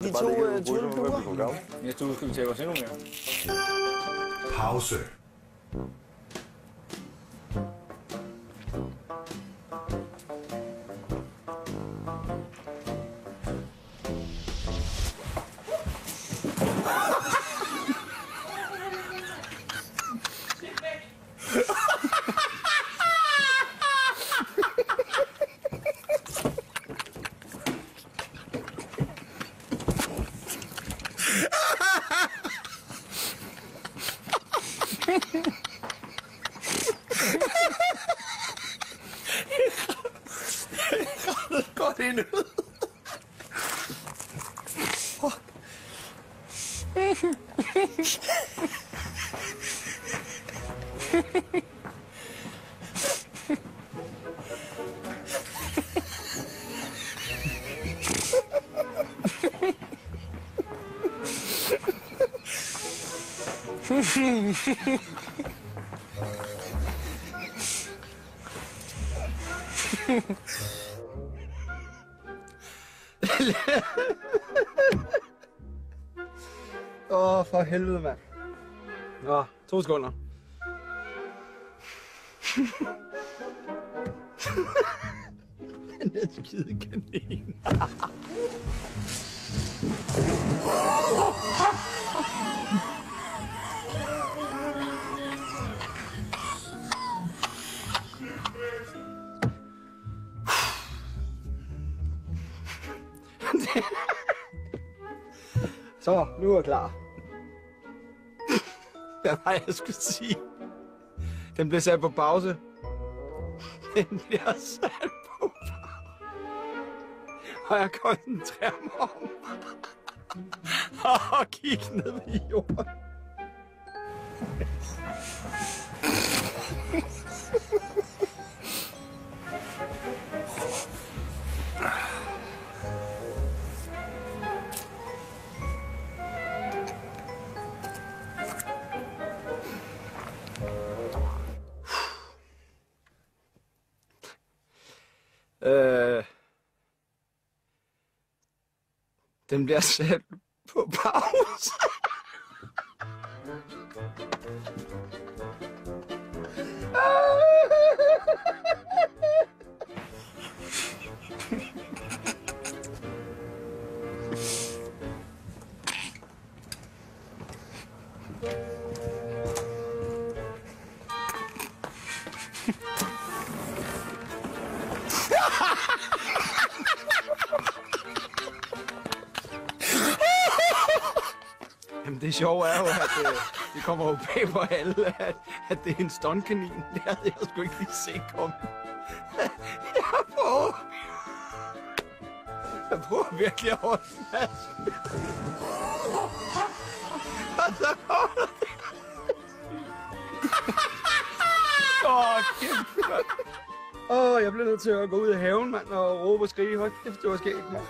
De to duer. Næste uge skal vi tage os endnu mere. Pause. Godt endnu. For helvede, mand. Nå, 2 sekunder. Den er skide kanin. Så, nu er jeg klar. Hvad var jeg skulle sige? Den bliver sat på pause. Den bliver sat på pause. Og jeg koncentrerer mig om og kigge ned i jorden. Den bliver sat på pause. Jamen det sjove er jo, at det kommer jo bag på alle, at det er en stuntkanin. Det havde jeg sgu ikke lige set komme. Jeg prøver virkelig at holde fast. Og så holder det. Kæft, mand. Jeg bliver nødt til at gå ud i haven, mand, og råbe og skrige. Hold kæft, det var skægt, mand.